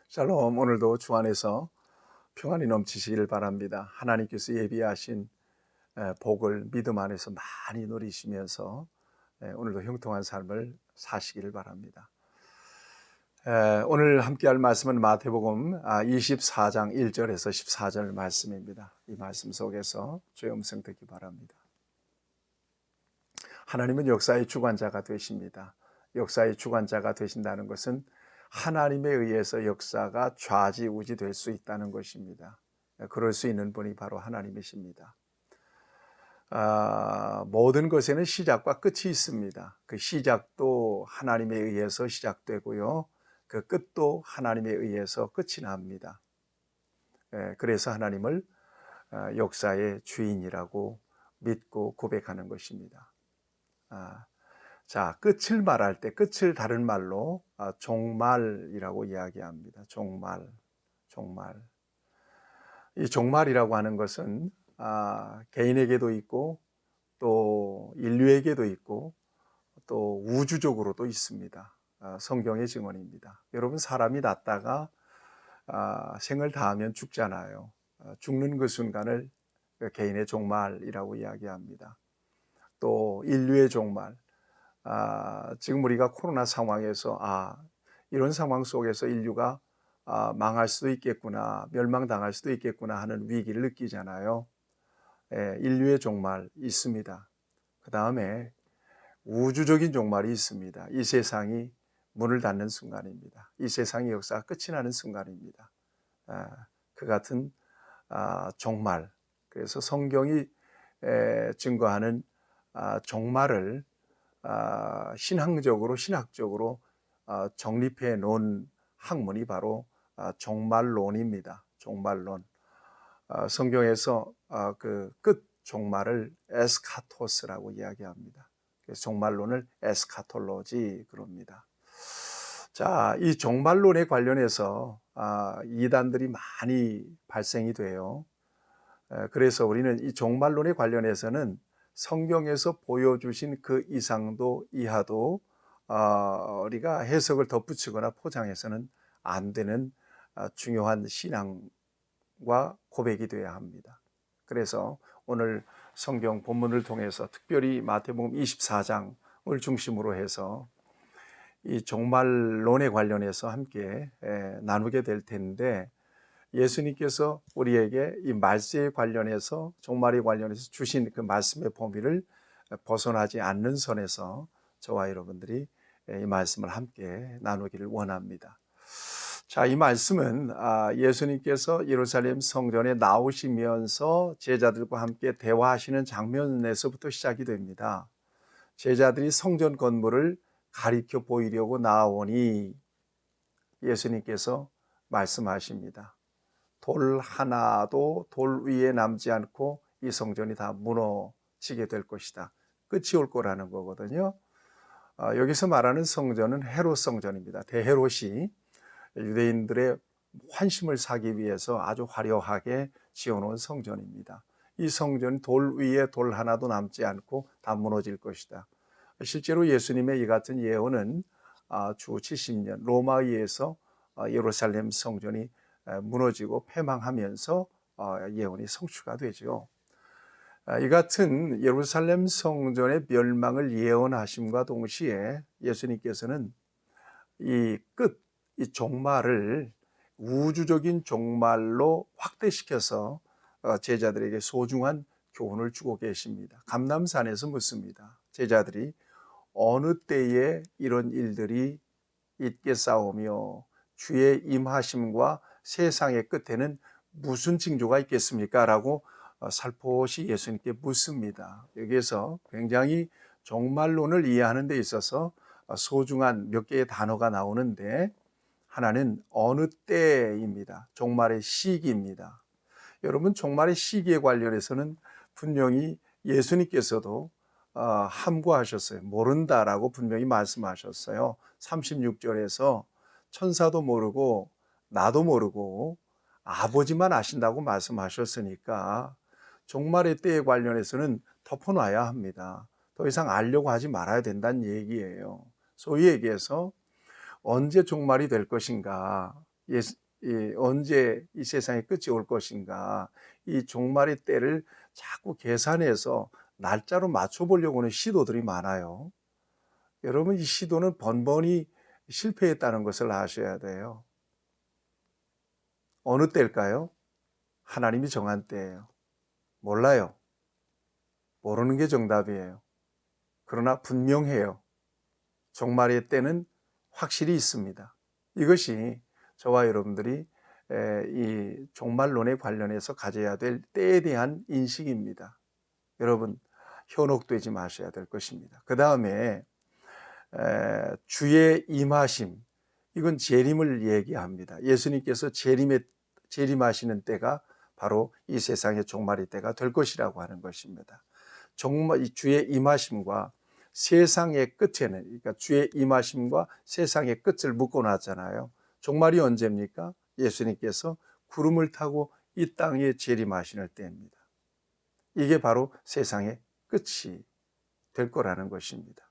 샬롬. 오늘도 주 안에서 평안이 넘치시길 바랍니다. 하나님께서 예비하신 복을 믿음 안에서 많이 누리시면서 오늘도 형통한 삶을 사시기를 바랍니다. 오늘 함께할 말씀은 마태복음 24장 1절에서 14절 말씀입니다. 이 말씀 속에서 주의 음성 듣기 바랍니다. 하나님은 역사의 주관자가 되십니다. 역사의 주관자가 되신다는 것은 하나님에 의해서 역사가 좌지우지 될 수 있다는 것입니다. 그럴 수 있는 분이 바로 하나님이십니다. 모든 것에는 시작과 끝이 있습니다. 그 시작도 하나님에 의해서 시작되고요. 그 끝도 하나님에 의해서 끝이 납니다. 그래서 하나님을 역사의 주인이라고 믿고 고백하는 것입니다. 자, 끝을 말할 때 끝을 다른 말로 종말이라고 이야기합니다. 종말. 이 종말이라고 하는 것은 개인에게도 있고 또 인류에게도 있고 또 우주적으로도 있습니다. 성경의 증언입니다. 여러분, 사람이 났다가 생을 다하면 죽잖아요. 죽는 그 순간을 개인의 종말이라고 이야기합니다. 또 인류의 종말. 지금 우리가 코로나 상황에서 이런 상황 속에서 인류가 망할 수도 있겠구나, 멸망당할 수도 있겠구나 하는 위기를 느끼잖아요. 인류의 종말 있습니다. 그 다음에 우주적인 종말이 있습니다. 이 세상이 문을 닫는 순간입니다. 이 세상의 역사가 끝이 나는 순간입니다. 그 같은 종말. 그래서 성경이 증거하는 종말을 신학적으로 정립해 놓은 학문이 바로 종말론입니다. 종말론. 성경에서 그 끝 종말을 에스카토스라고 이야기합니다. 그래서 종말론을 에스카톨로지 그럽니다. 자, 이 종말론에 관련해서 이단들이 많이 발생이 돼요. 그래서 우리는 이 종말론에 관련해서는 성경에서 보여주신 그 이상도 이하도 우리가 해석을 덧붙이거나 포장해서는 안 되는 중요한 신앙과 고백이 되어야 합니다. 그래서 오늘 성경 본문을 통해서 특별히 마태복음 24장을 중심으로 해서 이 종말론에 관련해서 함께 나누게 될 텐데, 예수님께서 우리에게 이 말세에 관련해서 종말에 관련해서 주신 그 말씀의 범위를 벗어나지 않는 선에서 저와 여러분들이 이 말씀을 함께 나누기를 원합니다. 자, 이 말씀은 예수님께서 예루살렘 성전에 나오시면서 제자들과 함께 대화하시는 장면에서부터 시작이 됩니다. 제자들이 성전 건물을 가리켜 보이려고 나오니 예수님께서 말씀하십니다. 돌 하나도 돌 위에 남지 않고 이 성전이 다 무너지게 될 것이다. 끝이 올 거라는 거거든요. 여기서 말하는 성전은 헤롯 성전입니다. 대헤롯이 유대인들의 환심을 사기 위해서 아주 화려하게 지어놓은 성전입니다. 이 성전 돌 위에 돌 하나도 남지 않고 다 무너질 것이다. 실제로 예수님의 이 같은 예언은 주 70년 로마에 의해서 예루살렘 성전이 무너지고 패망하면서 예언이 성취가 되죠. 이 같은 예루살렘 성전의 멸망을 예언하심과 동시에 예수님께서는 이 종말을 우주적인 종말로 확대시켜서 제자들에게 소중한 교훈을 주고 계십니다. 감람산에서 묻습니다. 제자들이 어느 때에 이런 일들이 있겠사오며 주의 임하심과 세상의 끝에는 무슨 징조가 있겠습니까? 라고 살포시 예수님께 묻습니다. 여기에서 굉장히 종말론을 이해하는 데 있어서 소중한 몇 개의 단어가 나오는데, 하나는 어느 때입니다. 종말의 시기입니다. 여러분, 종말의 시기에 관련해서는 분명히 예수님께서도 함구하셨어요. 모른다라고 분명히 말씀하셨어요. 36절에서 천사도 모르고 나도 모르고 아버지만 아신다고 말씀하셨으니까 종말의 때에 관련해서는 덮어놔야 합니다. 더 이상 알려고 하지 말아야 된다는 얘기예요. 소위 얘기해서 언제 종말이 될 것인가, 언제 이 세상의 끝이 올 것인가, 이 종말의 때를 자꾸 계산해서 날짜로 맞춰보려고 하는 시도들이 많아요. 여러분, 이 시도는 번번이 실패했다는 것을 아셔야 돼요. 어느 때일까요? 하나님이 정한 때예요. 몰라요. 모르는 게 정답이에요. 그러나 분명해요. 종말의 때는 확실히 있습니다. 이것이 저와 여러분들이 이 종말론에 관련해서 가져야 될 때에 대한 인식입니다. 여러분, 현혹되지 마셔야 될 것입니다. 그 다음에 주의 임하심, 이건 재림을 얘기합니다. 예수님께서 재림하시는 때가 바로 이 세상의 종말의 때가 될 것이라고 하는 것입니다. 주의 임하심과 세상의 끝에는, 그러니까 주의 임하심과 세상의 끝을 묶어놨잖아요. 종말이 언제입니까? 예수님께서 구름을 타고 이 땅에 재림하시는 때입니다. 이게 바로 세상의 끝이 될 거라는 것입니다.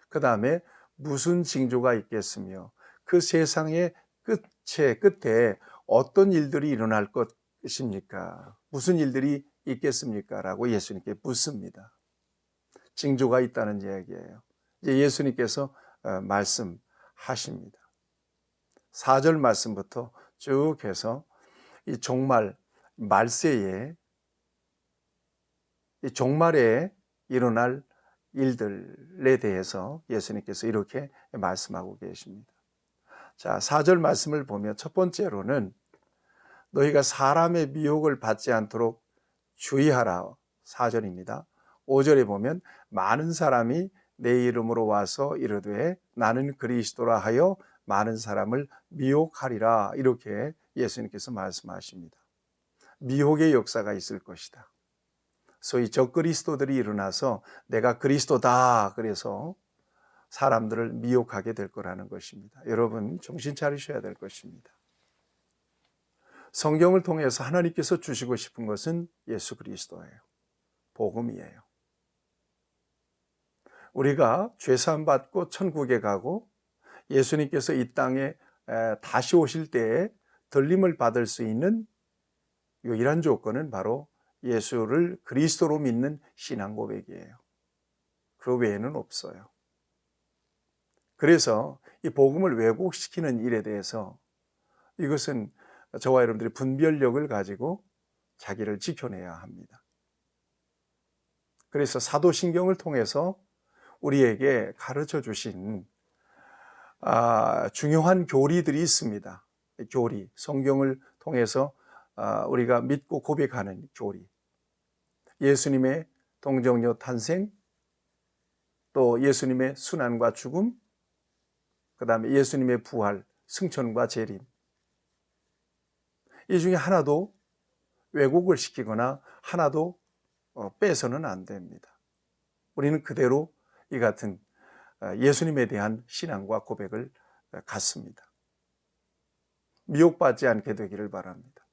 그 다음에 무슨 징조가 있겠으며 그 세상의 끝에 어떤 일들이 일어날 것입니까? 무슨 일들이 있겠습니까? 라고 예수님께 묻습니다. 징조가 있다는 이야기예요. 이제 예수님께서 말씀하십니다. 4절 말씀부터 쭉 해서 이 종말, 말세에, 이 종말에 일어날 일들에 대해서 예수님께서 이렇게 말씀하고 계십니다. 자, 4절 말씀을 보면 첫 번째로는 너희가 사람의 미혹을 받지 않도록 주의하라, 4절입니다. 5절에 보면 많은 사람이 내 이름으로 와서 이르되 나는 그리스도라 하여 많은 사람을 미혹하리라, 이렇게 예수님께서 말씀하십니다. 미혹의 역사가 있을 것이다. 소위 적그리스도들이 일어나서 내가 그리스도다 그래서 사람들을 미혹하게 될 거라는 것입니다. 여러분, 정신 차리셔야 될 것입니다. 성경을 통해서 하나님께서 주시고 싶은 것은 예수 그리스도예요. 복음이에요. 우리가 죄사함 받고 천국에 가고 예수님께서 이 땅에 다시 오실 때에 들림을 받을 수 있는 유일한 조건은 바로 예수를 그리스도로 믿는 신앙 고백이에요. 그 외에는 없어요. 그래서 이 복음을 왜곡시키는 일에 대해서 이것은 저와 여러분들이 분별력을 가지고 자기를 지켜내야 합니다. 그래서 사도신경을 통해서 우리에게 가르쳐 주신 중요한 교리들이 있습니다. 교리, 성경을 통해서 우리가 믿고 고백하는 교리, 예수님의 동정녀 탄생, 또 예수님의 순환과 죽음, 그 다음에 예수님의 부활, 승천과 재림, 이 중에 하나도 왜곡을 시키거나 하나도 빼서는 안 됩니다. 우리는 그대로 이 같은 예수님에 대한 신앙과 고백을 갖습니다. 미혹받지 않게 되기를 바랍니다.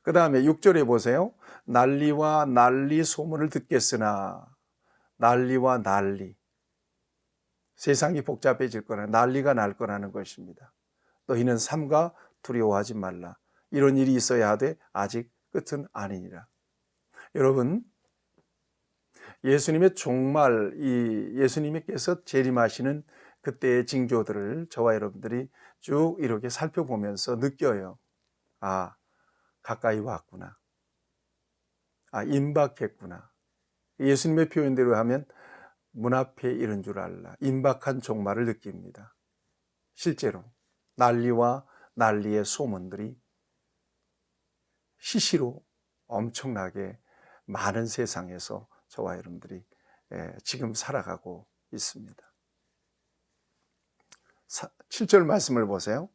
그 다음에 6절에 보세요. 난리와 난리 소문을 듣겠으나, 난리와 난리, 세상이 복잡해질 거라, 난리가 날 거라는 것입니다. 너희는 삼가 두려워하지 말라. 이런 일이 있어야 하되 아직 끝은 아니니라. 여러분, 예수님의 종말, 예수님께서 재림하시는 그때의 징조들을 저와 여러분들이 쭉 이렇게 살펴보면서 느껴요. 가까이 왔구나. 임박했구나. 예수님의 표현대로 하면 문 앞에 이른 줄 알라. 임박한 종말을 느낍니다. 실제로 난리와 난리의 소문들이 시시로 엄청나게 많은 세상에서 저와 여러분들이 지금 살아가고 있습니다. 7절 말씀을 보세요.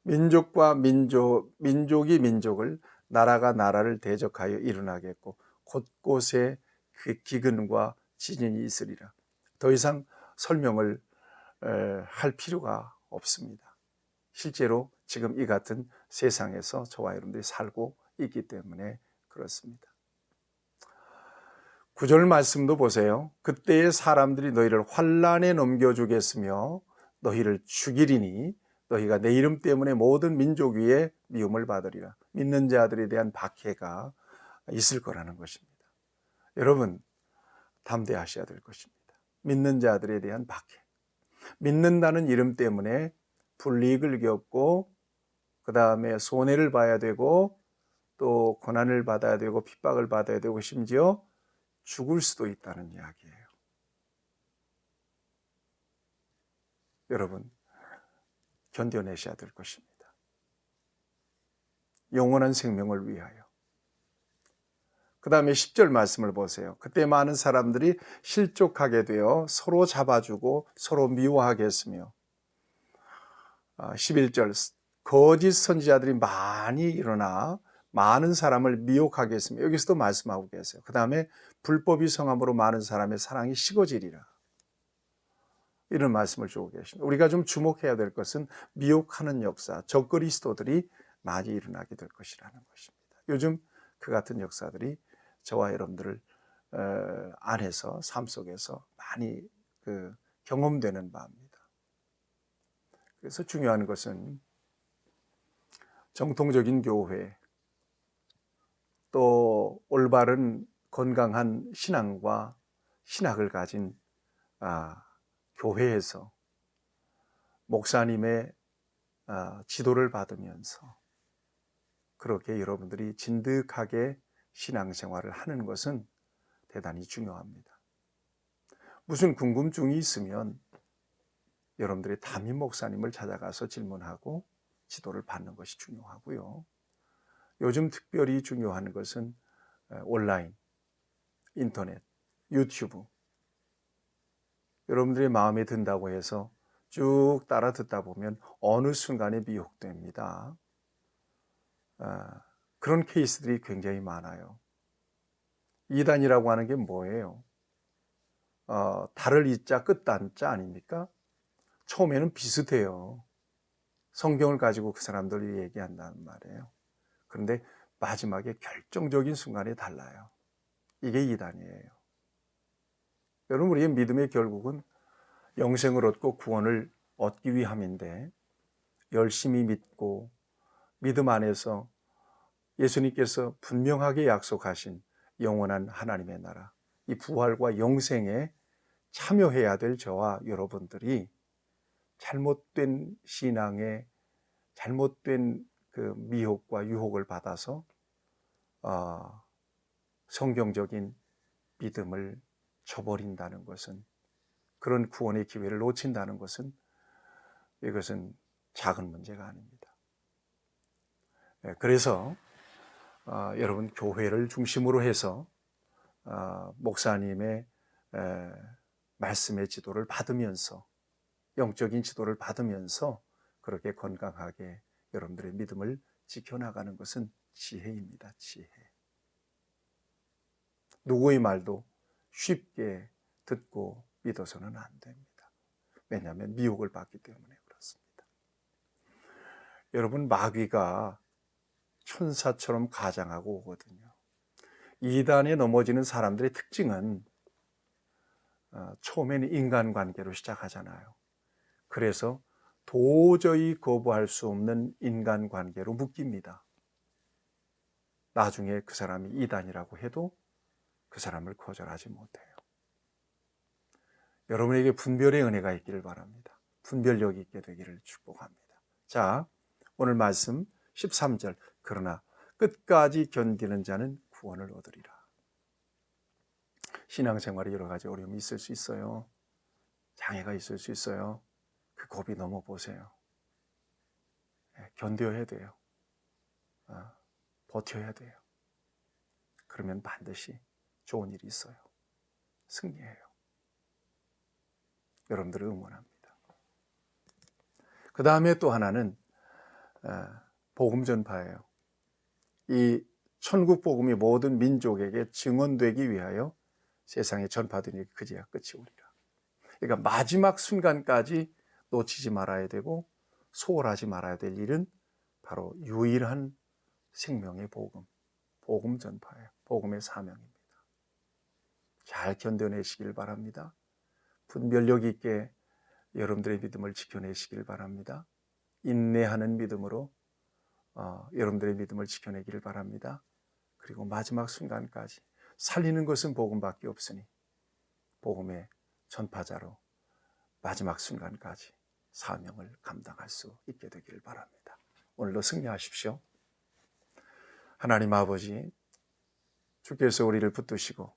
민족과 민족이 민족을, 나라가 나라를 대적하여 일어나겠고 곳곳에 그 기근과 지진이 있으리라. 더 이상 설명을 할 필요가 없습니다. 실제로 지금 이 같은 세상에서 저와 여러분들이 살고 있기 때문에 그렇습니다. 9절 말씀도 보세요. 그때의 사람들이 너희를 환난에 넘겨주겠으며 너희를 죽이리니 너희가 내 이름 때문에 모든 민족 위에 미움을 받으리라. 믿는 자들에 대한 박해가 있을 거라는 것입니다. 여러분, 담대하셔야 될 것입니다. 믿는 자들에 대한 박해. 믿는다는 이름 때문에 불이익을 겪고 그 다음에 손해를 봐야 되고 또 고난을 받아야 되고 핍박을 받아야 되고 심지어 죽을 수도 있다는 이야기예요. 여러분, 견뎌내셔야 될 것입니다. 영원한 생명을 위하여. 그 다음에 10절 말씀을 보세요. 그때 많은 사람들이 실족하게 되어 서로 잡아주고 서로 미워하게 했으며 11절 거짓 선지자들이 많이 일어나 많은 사람을 미혹하게 했으며 여기서도 말씀하고 계세요. 그 다음에 불법이 성함으로 많은 사람의 사랑이 식어지리라. 이런 말씀을 주고 계십니다. 우리가 좀 주목해야 될 것은 미혹하는 역사, 적그리스도들이 많이 일어나게 될 것이라는 것입니다. 요즘 그 같은 역사들이 저와 여러분들 안에서 삶 속에서 많이 경험되는 바입니다. 그래서 중요한 것은 정통적인 교회 또 올바른 건강한 신앙과 신학을 가진 교회에서 목사님의 지도를 받으면서 그렇게 여러분들이 진득하게 신앙생활을 하는 것은 대단히 중요합니다. 무슨 궁금증이 있으면 여러분들이 담임 목사님을 찾아가서 질문하고 지도를 받는 것이 중요하고요. 요즘 특별히 중요한 것은 온라인, 인터넷, 유튜브. 여러분들의 마음에 든다고 해서 쭉 따라 듣다 보면 어느 순간에 미혹됩니다. 그런 케이스들이 굉장히 많아요. 이단이라고 하는 게 뭐예요? 달을 이자 끝단자 아닙니까? 처음에는 비슷해요. 성경을 가지고 그 사람들이 얘기한다는 말이에요. 그런데 마지막에 결정적인 순간에 달라요. 이게 이단이에요. 여러분, 우리의 믿음의 결국은 영생을 얻고 구원을 얻기 위함인데 열심히 믿고 믿음 안에서 예수님께서 분명하게 약속하신 영원한 하나님의 나라, 이 부활과 영생에 참여해야 될 저와 여러분들이 잘못된 신앙에 잘못된 그 미혹과 유혹을 받아서 성경적인 믿음을 저버린다는 것은, 그런 구원의 기회를 놓친다는 것은 이것은 작은 문제가 아닙니다. 그래서 여러분 교회를 중심으로 해서 목사님의 말씀의 지도를 받으면서 영적인 지도를 받으면서 그렇게 건강하게 여러분들의 믿음을 지켜나가는 것은 지혜입니다. 지혜. 누구의 말도 쉽게 듣고 믿어서는 안 됩니다. 왜냐하면 미혹을 받기 때문에 그렇습니다. 여러분, 마귀가 천사처럼 가장하고 오거든요. 이단에 넘어지는 사람들의 특징은 처음에는 인간관계로 시작하잖아요. 그래서 도저히 거부할 수 없는 인간관계로 묶입니다. 나중에 그 사람이 이단이라고 해도 그 사람을 거절하지 못해요. 여러분에게 분별의 은혜가 있기를 바랍니다. 분별력이 있게 되기를 축복합니다. 자, 오늘 말씀 13절. 그러나 끝까지 견디는 자는 구원을 얻으리라. 신앙생활에 여러 가지 어려움이 있을 수 있어요. 장애가 있을 수 있어요. 그 고비 넘어보세요. 견뎌야 돼요. 버텨야 돼요. 그러면 반드시 좋은 일이 있어요. 승리해요. 여러분들을 응원합니다. 그 다음에 또 하나는 복음 전파예요. 이 천국 복음이 모든 민족에게 증언되기 위하여 세상에 전파되니 그제야 끝이 오리라. 그러니까 마지막 순간까지 놓치지 말아야 되고 소홀하지 말아야 될 일은 바로 유일한 생명의 복음, 복음 전파예요. 복음의 사명입니다. 잘 견뎌내시길 바랍니다. 분별력 있게 여러분들의 믿음을 지켜내시길 바랍니다. 인내하는 믿음으로 여러분들의 믿음을 지켜내기를 바랍니다. 그리고 마지막 순간까지 살리는 것은 복음밖에 없으니 복음의 전파자로 마지막 순간까지 사명을 감당할 수 있게 되기를 바랍니다. 오늘도 승리하십시오. 하나님 아버지, 주께서 우리를 붙드시고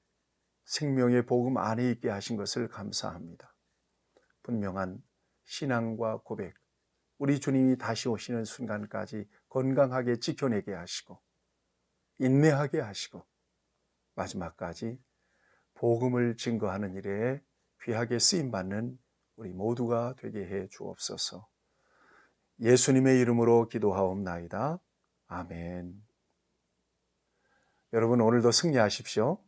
생명의 복음 안에 있게 하신 것을 감사합니다. 분명한 신앙과 고백, 우리 주님이 다시 오시는 순간까지 건강하게 지켜내게 하시고 인내하게 하시고 마지막까지 복음을 증거하는 일에 귀하게 쓰임받는 우리 모두가 되게 해 주옵소서. 예수님의 이름으로 기도하옵나이다. 아멘. 여러분, 오늘도 승리하십시오.